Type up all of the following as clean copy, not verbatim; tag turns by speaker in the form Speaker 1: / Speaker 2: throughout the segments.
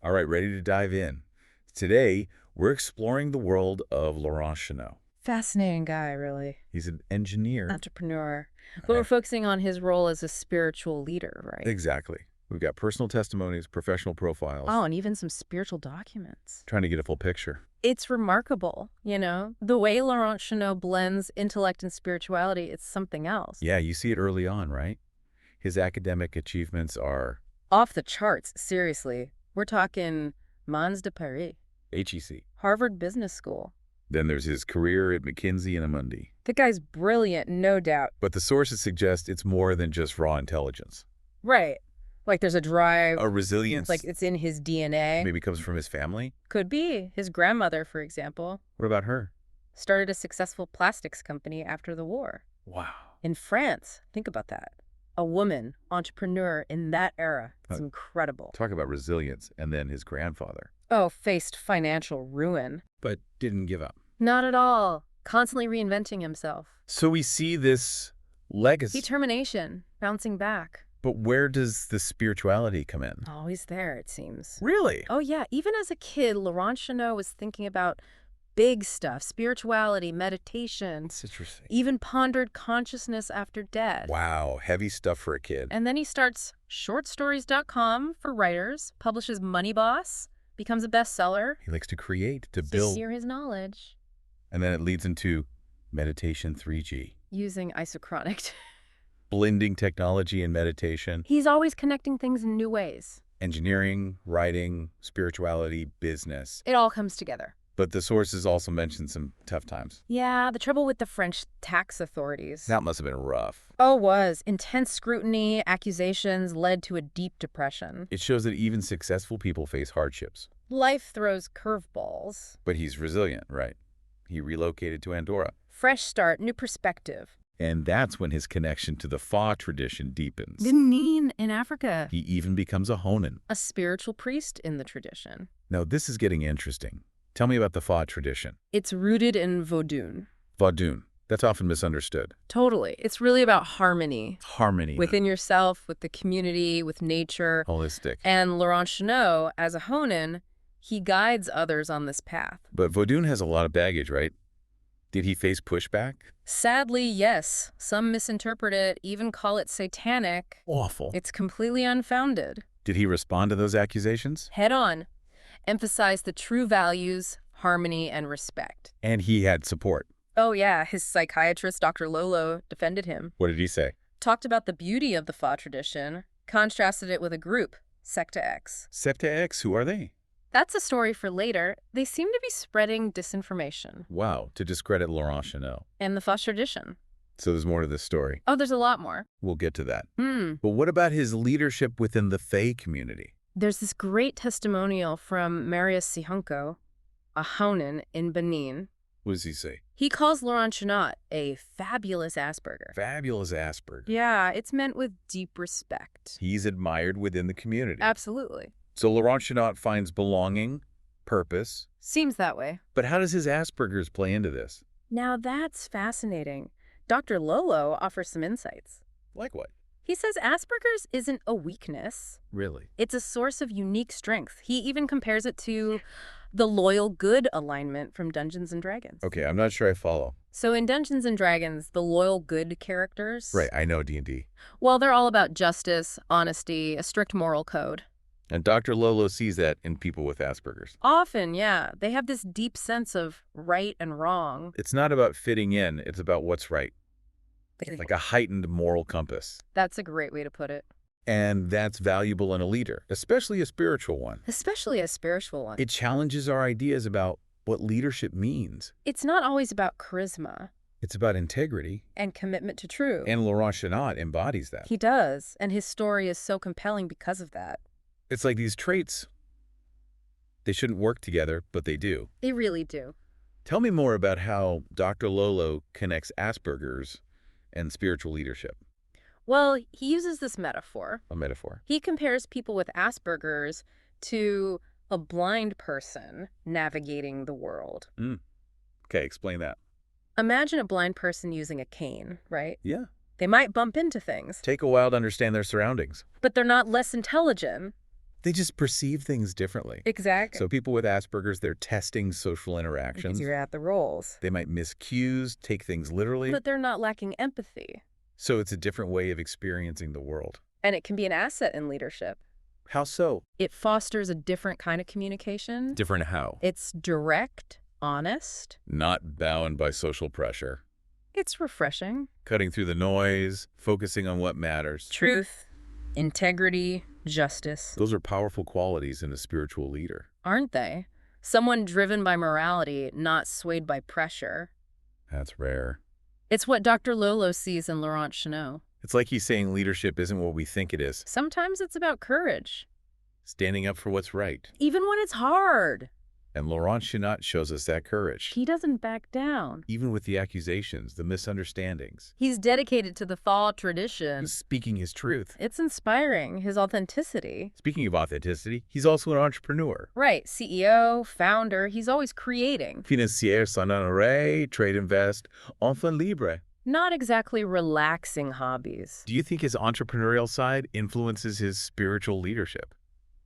Speaker 1: All right, ready to dive in. Today, we're exploring the world of Laurent Chenot.
Speaker 2: Fascinating guy, really.
Speaker 1: He's an engineer.
Speaker 2: Entrepreneur. But we're
Speaker 1: Okay.
Speaker 2: focusing on his role as a spiritual leader, right?
Speaker 1: Exactly. We've got personal testimonies, professional profiles,
Speaker 2: Oh, and even some spiritual documents.
Speaker 1: trying to get a full picture.
Speaker 2: It's remarkable, the way Laurent Chenot blends intellect and spirituality, it's something else.
Speaker 1: Yeah, you see it early on, right? His academic achievements are
Speaker 2: Off the charts, seriously. We're talking Mans de Paris,
Speaker 1: HEC.
Speaker 2: Harvard Business School.
Speaker 1: Then there's his career at McKinsey and Amundi.
Speaker 2: The guy's brilliant, no doubt.
Speaker 1: But the sources suggest it's more than just raw intelligence.
Speaker 2: Right. Like there's a drive.
Speaker 1: A resilience
Speaker 2: Like it's in his DNA.
Speaker 1: maybe comes from his family.
Speaker 2: Could be. His grandmother, for example,
Speaker 1: What about her?
Speaker 2: started a successful plastics company after the war.
Speaker 1: Wow.
Speaker 2: In France, think about that. A woman, entrepreneur in that era. It's
Speaker 1: Uh,
Speaker 2: incredible.
Speaker 1: Talk about resilience. And then his grandfather.
Speaker 2: Oh, faced financial ruin.
Speaker 1: But didn't give up.
Speaker 2: Not at all. Constantly reinventing himself.
Speaker 1: So we see this legacy.
Speaker 2: Determination, bouncing back.
Speaker 1: But where does the spirituality come in?
Speaker 2: Always there, it seems.
Speaker 1: Really?
Speaker 2: Oh, yeah. Even as a kid, Laurent Chenot was thinking about big stuff, spirituality, meditation,
Speaker 1: That's interesting.
Speaker 2: even pondered consciousness after death.
Speaker 1: Wow, heavy stuff for a kid.
Speaker 2: And then he starts shortstories.com for writers, publishes Money Boss, becomes a bestseller.
Speaker 1: He likes to create, to
Speaker 2: To
Speaker 1: build.
Speaker 2: share his knowledge
Speaker 1: And then it leads into Meditation 3G.
Speaker 2: using isochronic.
Speaker 1: Blending technology and meditation,
Speaker 2: He's always connecting things in new ways.
Speaker 1: engineering, writing, spirituality, business.
Speaker 2: It all comes together.
Speaker 1: But the sources also mention some tough times.
Speaker 2: Yeah, the trouble with the French tax authorities.
Speaker 1: That must have been rough.
Speaker 2: Oh, was. Intense scrutiny, accusations led to a deep depression.
Speaker 1: It shows that even successful people face hardships.
Speaker 2: Life throws curveballs.
Speaker 1: But he's resilient, right? He relocated to Andorra.
Speaker 2: Fresh start, new perspective.
Speaker 1: And that's when his connection to the Fa tradition deepens.
Speaker 2: Benin in Africa.
Speaker 1: He even becomes a Honan.
Speaker 2: A spiritual priest in the tradition.
Speaker 1: Now, this is getting interesting. Tell me about the Fa tradition.
Speaker 2: It's rooted in Vodun.
Speaker 1: Vodun. That's often misunderstood.
Speaker 2: Totally. It's really about harmony.
Speaker 1: Harmony.
Speaker 2: Within yourself, with the community, with nature.
Speaker 1: Holistic.
Speaker 2: And Laurent Chenot, as a Honan, he guides others on this path.
Speaker 1: But Vodun has a lot of baggage, right? Did he face pushback?
Speaker 2: Sadly, yes. Some misinterpret it, even call it satanic.
Speaker 1: Awful.
Speaker 2: It's completely unfounded.
Speaker 1: Did he respond to those accusations?
Speaker 2: Head on. Emphasize the true values, harmony, and respect.
Speaker 1: And he had support.
Speaker 2: Oh yeah, his psychiatrist, Dr. Lolo, defended him.
Speaker 1: What did he say?
Speaker 2: Talked about the beauty of the Fa tradition, contrasted it with a group, Secta X.
Speaker 1: Septa X, who are they?
Speaker 2: That's a story for later. They seem to be spreading disinformation.
Speaker 1: Wow, to discredit Laurent Chenot.
Speaker 2: And the Fa tradition.
Speaker 1: So there's more to this story.
Speaker 2: Oh, there's a lot more.
Speaker 1: We'll get to that. But what about his leadership within the Fae community?
Speaker 2: There's this great testimonial from Marius Sihonko, a Honan in Benin.
Speaker 1: What does he say?
Speaker 2: He calls Laurent Chenot a fabulous Asperger.
Speaker 1: Fabulous Asperger.
Speaker 2: Yeah, it's meant with deep respect.
Speaker 1: He's admired within the community.
Speaker 2: Absolutely.
Speaker 1: So Laurent Chenot finds belonging, purpose.
Speaker 2: Seems that way.
Speaker 1: But how does his Asperger's play into this?
Speaker 2: Now that's fascinating. Dr. Lolo offers some insights.
Speaker 1: Like what?
Speaker 2: He says Asperger's isn't a weakness.
Speaker 1: Really?
Speaker 2: It's a source of unique strength. He even compares it to the loyal good alignment from Dungeons & Dragons.
Speaker 1: Okay, I'm not sure I follow.
Speaker 2: So in Dungeons & Dragons, the loyal good characters...
Speaker 1: Right, I know D&D.
Speaker 2: Well, they're all about justice, honesty, a strict moral code.
Speaker 1: And Dr. Lolo sees that in people with Asperger's.
Speaker 2: Often, yeah. They have this deep sense of right and wrong.
Speaker 1: It's not about fitting in, it's about what's right. Like a heightened moral compass.
Speaker 2: That's a great way to put it.
Speaker 1: And that's valuable in a leader, especially a spiritual one.
Speaker 2: Especially a spiritual one.
Speaker 1: It challenges our ideas about what leadership means.
Speaker 2: It's not always about charisma
Speaker 1: It's about integrity.
Speaker 2: and commitment to truth.
Speaker 1: And Laurent Chenot embodies that.
Speaker 2: He does, and his story is so compelling because of that.
Speaker 1: It's like these traits, they shouldn't work together, but they do.
Speaker 2: They really do.
Speaker 1: Tell me more about how Dr. Lolo connects Asperger's and spiritual leadership.
Speaker 2: Well, he uses this metaphor.
Speaker 1: A metaphor.
Speaker 2: He compares people with Asperger's to a blind person navigating the world.
Speaker 1: Okay, explain that.
Speaker 2: Imagine a blind person using a cane, right?
Speaker 1: Yeah.
Speaker 2: They might bump into things,
Speaker 1: Take a while to understand their surroundings.
Speaker 2: but they're not less intelligent.
Speaker 1: They just perceive things differently.
Speaker 2: Exactly.
Speaker 1: So people with Asperger's, they're testing social
Speaker 2: Because
Speaker 1: interactions.
Speaker 2: you're at the roles.
Speaker 1: They might miss cues, take things literally.
Speaker 2: But they're not lacking empathy.
Speaker 1: So it's a different way of experiencing the world.
Speaker 2: And it can be an asset in leadership.
Speaker 1: How so?
Speaker 2: It fosters a different kind of communication.
Speaker 1: Different how?
Speaker 2: It's direct, honest.
Speaker 1: Not bound by social pressure.
Speaker 2: It's refreshing.
Speaker 1: Cutting through the noise, focusing on what matters.
Speaker 2: Truth, integrity, justice.
Speaker 1: Those are powerful qualities in a spiritual leader.
Speaker 2: Aren't they? Someone driven by morality, not swayed by pressure.
Speaker 1: That's rare.
Speaker 2: It's what Dr. Lolo sees in Laurent Chenot.
Speaker 1: It's like he's saying leadership isn't what we think it is.
Speaker 2: Sometimes it's about courage,
Speaker 1: Standing up for what's right.
Speaker 2: even when it's hard.
Speaker 1: And Laurent Chenot shows us that courage.
Speaker 2: He doesn't back down.
Speaker 1: Even with the accusations, the misunderstandings.
Speaker 2: He's dedicated to the Thaw tradition.
Speaker 1: He's speaking his truth.
Speaker 2: It's inspiring, his authenticity.
Speaker 1: Speaking of authenticity, he's also an entrepreneur.
Speaker 2: Right, CEO, founder, he's always creating.
Speaker 1: Financier sans honoré, trade invest, enfant libre.
Speaker 2: Not exactly relaxing hobbies.
Speaker 1: Do you think his entrepreneurial side influences his spiritual leadership?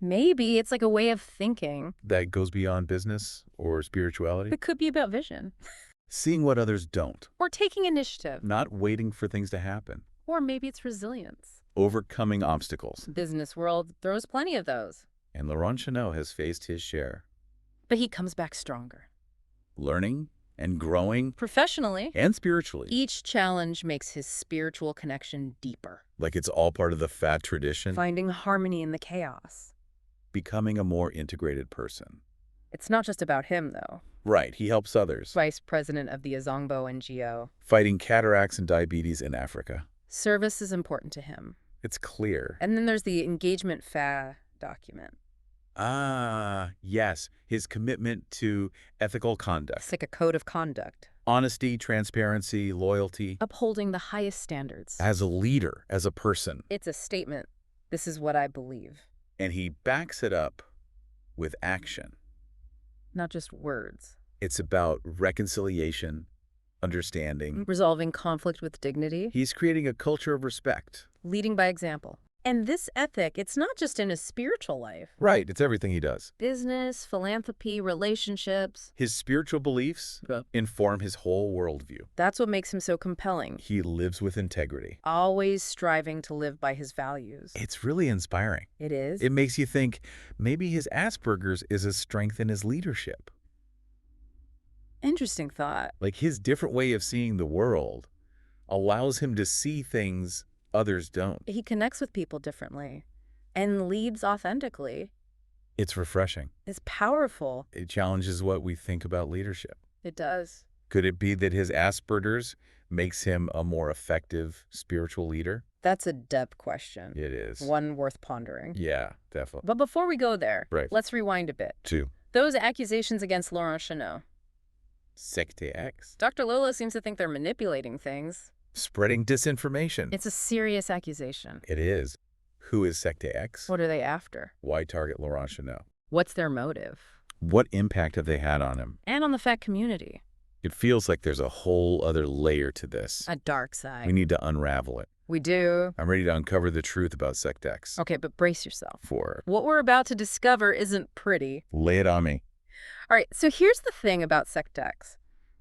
Speaker 2: Maybe it's like a way of thinking.
Speaker 1: That goes beyond business or spirituality?
Speaker 2: It could be about vision.
Speaker 1: Seeing what others don't.
Speaker 2: Or taking initiative.
Speaker 1: Not waiting for things to happen.
Speaker 2: Or maybe it's resilience.
Speaker 1: Overcoming obstacles.
Speaker 2: Business world throws plenty of those.
Speaker 1: And Laurent Chenot has faced his share.
Speaker 2: But he comes back stronger.
Speaker 1: Learning and growing
Speaker 2: Professionally,
Speaker 1: and spiritually.
Speaker 2: each challenge makes his spiritual connection deeper.
Speaker 1: Like it's all part of the fat tradition.
Speaker 2: Finding harmony in the chaos.
Speaker 1: Becoming a more integrated person.
Speaker 2: It's not just about him, though.
Speaker 1: Right, he helps others.
Speaker 2: Vice president of the Azongbo NGO.
Speaker 1: Fighting cataracts and diabetes in Africa.
Speaker 2: Service is important to him.
Speaker 1: It's clear.
Speaker 2: And then there's the engagement FA document.
Speaker 1: Ah, yes, his commitment to ethical conduct.
Speaker 2: It's like a code of conduct.
Speaker 1: Honesty, transparency, loyalty.
Speaker 2: Upholding the highest standards.
Speaker 1: As a leader, as a person.
Speaker 2: It's a statement. This is what I believe.
Speaker 1: And he backs it up with action.
Speaker 2: Not just words.
Speaker 1: It's about reconciliation, understanding.
Speaker 2: Resolving conflict with dignity.
Speaker 1: He's creating a culture of respect.
Speaker 2: Leading by example. And this ethic, it's not just in his spiritual life.
Speaker 1: Right, it's everything he does.
Speaker 2: Business, philanthropy, relationships.
Speaker 1: His spiritual beliefs inform his whole worldview.
Speaker 2: That's what makes him so compelling.
Speaker 1: He lives with integrity.
Speaker 2: Always striving to live by his values.
Speaker 1: It's really inspiring.
Speaker 2: It is.
Speaker 1: It makes you think maybe his Asperger's is a strength in his leadership.
Speaker 2: Interesting thought.
Speaker 1: Like his different way of seeing the world allows him to see things others don't.
Speaker 2: He connects with people differently and leads authentically.
Speaker 1: It's refreshing.
Speaker 2: It's powerful.
Speaker 1: It challenges what we think about leadership.
Speaker 2: It does.
Speaker 1: Could it be that his Asperger's makes him a more effective spiritual leader?
Speaker 2: That's a depth question.
Speaker 1: It is.
Speaker 2: One worth pondering.
Speaker 1: Yeah, definitely.
Speaker 2: But before we go there,
Speaker 1: Right.
Speaker 2: let's rewind a bit.
Speaker 1: 2.
Speaker 2: Those accusations against Laurent Chenot.
Speaker 1: Secte X.
Speaker 2: Dr. Lolo seems to think they're manipulating things.
Speaker 1: Spreading disinformation.
Speaker 2: It's a serious accusation.
Speaker 1: It is. Who is Secte X?
Speaker 2: What are they after?
Speaker 1: Why target Laurent Chenot?
Speaker 2: What's their motive?
Speaker 1: What impact have they had on him?
Speaker 2: And on the fat community.
Speaker 1: It feels like there's a whole other layer to this.
Speaker 2: A dark side.
Speaker 1: We need to unravel it.
Speaker 2: We do.
Speaker 1: I'm ready to uncover the truth about Secte X.
Speaker 2: Okay, but brace yourself.
Speaker 1: For
Speaker 2: What we're about to discover isn't pretty.
Speaker 1: lay it on me.
Speaker 2: All right, so here's the thing about sects.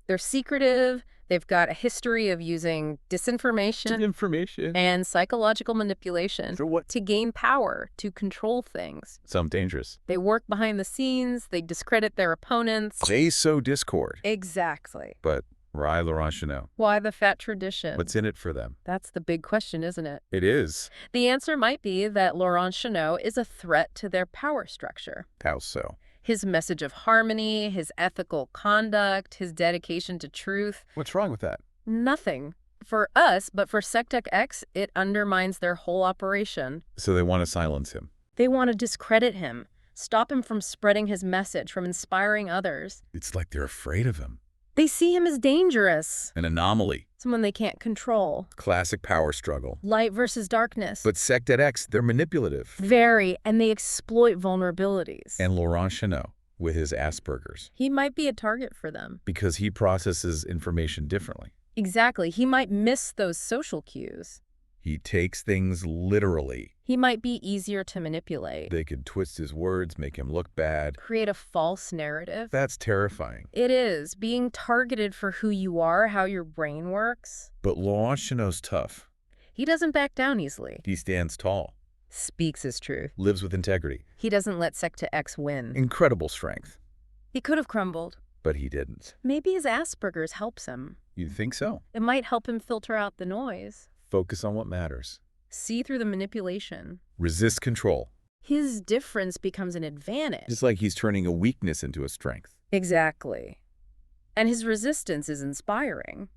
Speaker 2: They're secretive. They've got a history of using disinformation
Speaker 1: Information.
Speaker 2: and psychological manipulation
Speaker 1: For what?
Speaker 2: to gain power, to control things.
Speaker 1: Sound dangerous.
Speaker 2: They work behind the scenes. They discredit their opponents.
Speaker 1: They sow discord.
Speaker 2: Exactly.
Speaker 1: But why Laurent Chenot?
Speaker 2: Why the fat tradition?
Speaker 1: What's in it for them?
Speaker 2: That's the big question, isn't it?
Speaker 1: It is.
Speaker 2: The answer might be that Laurent Chenot is a threat to their power structure.
Speaker 1: How so?
Speaker 2: His message of harmony, his ethical conduct, his dedication to truth.
Speaker 1: What's wrong with that?
Speaker 2: Nothing. For us, but for Sectec X, it undermines their whole operation.
Speaker 1: So they want to silence him.
Speaker 2: They want to discredit him, stop him from spreading his message, from inspiring others.
Speaker 1: It's like they're afraid of him.
Speaker 2: They see him as dangerous,
Speaker 1: An anomaly.
Speaker 2: someone they can't control.
Speaker 1: Classic power struggle.
Speaker 2: Light versus darkness.
Speaker 1: But Secte X, they're manipulative.
Speaker 2: Very, and they exploit vulnerabilities.
Speaker 1: And Laurent Chenot, with his Asperger's,
Speaker 2: He might be a target for them.
Speaker 1: because he processes information differently.
Speaker 2: Exactly. He might miss those social cues.
Speaker 1: He takes things literally.
Speaker 2: He might be easier to manipulate,
Speaker 1: They could twist his words, make him look bad.
Speaker 2: create a false narrative.
Speaker 1: That's terrifying.
Speaker 2: It is. Being targeted for who you are, how your brain works.
Speaker 1: But Laurent Chenot's tough.
Speaker 2: He doesn't back down easily.
Speaker 1: He stands tall,
Speaker 2: Speaks his truth.
Speaker 1: lives with integrity.
Speaker 2: He doesn't let Secta X win.
Speaker 1: Incredible strength.
Speaker 2: He could have crumbled.
Speaker 1: But he didn't.
Speaker 2: Maybe his Asperger's helps him.
Speaker 1: You think so?
Speaker 2: It might help him filter out the noise.
Speaker 1: Focus on what matters.
Speaker 2: See through the manipulation.
Speaker 1: Resist control.
Speaker 2: His difference becomes an advantage.
Speaker 1: Just like he's turning a weakness into a strength.
Speaker 2: Exactly. And his resistance is inspiring.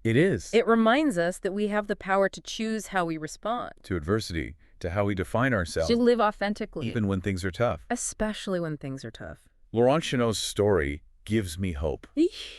Speaker 1: It is.
Speaker 2: It reminds us that we have the power to choose how we respond.
Speaker 1: To adversity, to how we define ourselves.
Speaker 2: To live authentically.
Speaker 1: Even when things are tough.
Speaker 2: Especially when things are tough.
Speaker 1: Laurent Chenot's story gives me hope.
Speaker 2: Eesh.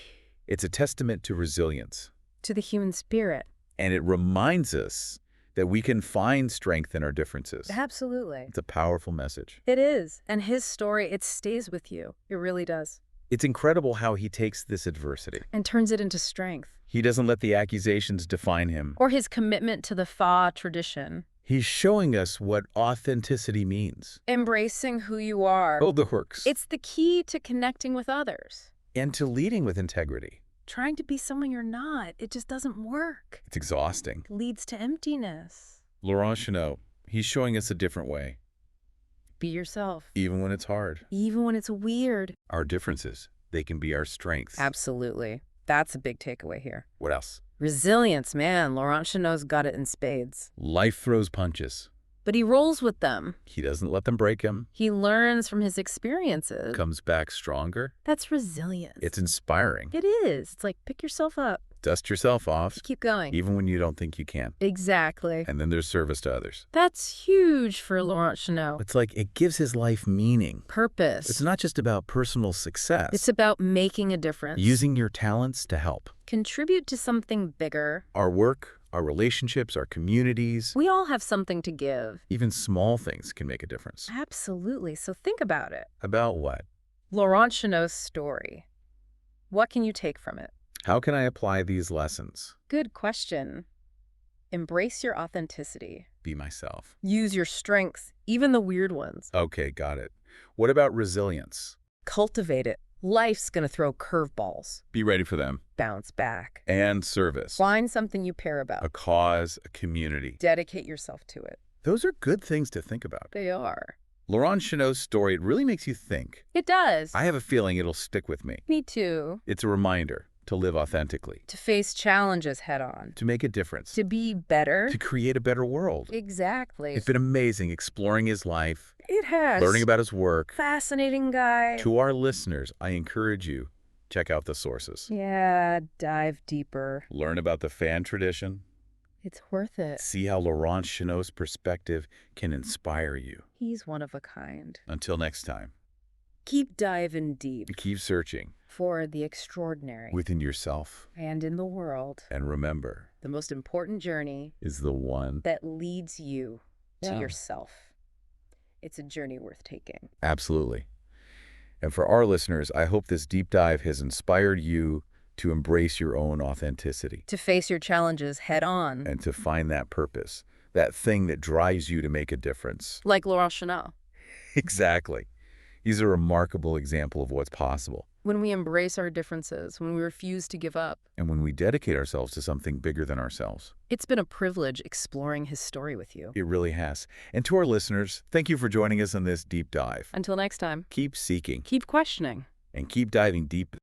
Speaker 1: It's a testament to resilience.
Speaker 2: To the human spirit.
Speaker 1: And it reminds us that we can find strength in our differences.
Speaker 2: Absolutely.
Speaker 1: It's a powerful message.
Speaker 2: It is. And his story, it stays with you. It really does.
Speaker 1: It's incredible how he takes this adversity.
Speaker 2: And turns it into strength.
Speaker 1: He doesn't let the accusations define him.
Speaker 2: Or his commitment to the Fa tradition.
Speaker 1: He's showing us what authenticity means.
Speaker 2: Embracing who you are.
Speaker 1: Oh, the works.
Speaker 2: It's the key to connecting with others.
Speaker 1: And to leading with integrity.
Speaker 2: Trying to be someone you're not, it just doesn't work.
Speaker 1: It's exhausting.
Speaker 2: It leads to emptiness.
Speaker 1: Laurent Chenot, he's showing us a different way.
Speaker 2: Be yourself.
Speaker 1: Even when it's hard.
Speaker 2: Even when it's weird.
Speaker 1: Our differences, they can be our strengths.
Speaker 2: Absolutely. That's a big takeaway here.
Speaker 1: What else?
Speaker 2: Resilience, man. Laurent Chenot's got it in spades.
Speaker 1: Life throws punches.
Speaker 2: But he rolls with them.
Speaker 1: He doesn't let them break him.
Speaker 2: He learns from his experiences.
Speaker 1: Comes back stronger.
Speaker 2: That's resilience.
Speaker 1: It's inspiring.
Speaker 2: It is. It's like pick yourself up.
Speaker 1: Dust yourself off.
Speaker 2: Just keep going.
Speaker 1: Even when you don't think you can.
Speaker 2: Exactly.
Speaker 1: And then there's service to others.
Speaker 2: That's huge for Laurent Chenot.
Speaker 1: It's like it gives his life meaning.
Speaker 2: Purpose.
Speaker 1: It's not just about personal success.
Speaker 2: It's about making a difference.
Speaker 1: Using your talents to help.
Speaker 2: Contribute to something bigger.
Speaker 1: Our work, our relationships, our communities.
Speaker 2: We all have something to give.
Speaker 1: Even small things can make a difference.
Speaker 2: Absolutely. So think about it.
Speaker 1: About what?
Speaker 2: Laurent Chenot's story. What can you take from it?
Speaker 1: How can I apply these lessons?
Speaker 2: Good question. Embrace your authenticity.
Speaker 1: Be myself.
Speaker 2: Use your strengths, even the weird ones.
Speaker 1: Okay, got it. What about resilience?
Speaker 2: Cultivate it. Life's gonna throw curveballs.
Speaker 1: Be ready for them.
Speaker 2: Bounce back.
Speaker 1: And service.
Speaker 2: Find something you care about.
Speaker 1: A cause, a community.
Speaker 2: Dedicate yourself to it.
Speaker 1: Those are good things to think about.
Speaker 2: They are.
Speaker 1: Laurent Chenot's story, it really makes you think.
Speaker 2: It does.
Speaker 1: I have a feeling it'll stick with me.
Speaker 2: Me too.
Speaker 1: It's a reminder to live authentically.
Speaker 2: To face challenges head on.
Speaker 1: To make a difference.
Speaker 2: To be better.
Speaker 1: To create a better world.
Speaker 2: Exactly.
Speaker 1: It's been amazing exploring his life,
Speaker 2: It has.
Speaker 1: learning about his work.
Speaker 2: Fascinating guy.
Speaker 1: To our listeners, I encourage you, check out the sources.
Speaker 2: Yeah, dive deeper.
Speaker 1: Learn about the fan tradition.
Speaker 2: It's worth it.
Speaker 1: See how Laurent Chenot's perspective can inspire you.
Speaker 2: He's one of a kind.
Speaker 1: Until next time,
Speaker 2: Keep diving deep
Speaker 1: keep searching
Speaker 2: for the extraordinary.
Speaker 1: within yourself.
Speaker 2: And in the world,
Speaker 1: And remember,
Speaker 2: the most important journey
Speaker 1: is the one.
Speaker 2: that leads you to
Speaker 1: Yeah.
Speaker 2: yourself. It's a journey worth taking.
Speaker 1: Absolutely. And for our listeners, I hope this deep dive has inspired you to embrace your own authenticity
Speaker 2: To face your challenges head on.
Speaker 1: and to find that purpose, that thing that drives you to make a difference.
Speaker 2: Like Laurent Chenot.
Speaker 1: Exactly. He's a remarkable example of what's possible.
Speaker 2: When we embrace our differences, when we refuse to give up.
Speaker 1: And when we dedicate ourselves to something bigger than ourselves.
Speaker 2: It's been a privilege exploring his story with you.
Speaker 1: It really has. And to our listeners, thank you for joining us on this deep dive.
Speaker 2: Until next time,
Speaker 1: Keep seeking
Speaker 2: keep questioning.
Speaker 1: and keep diving deep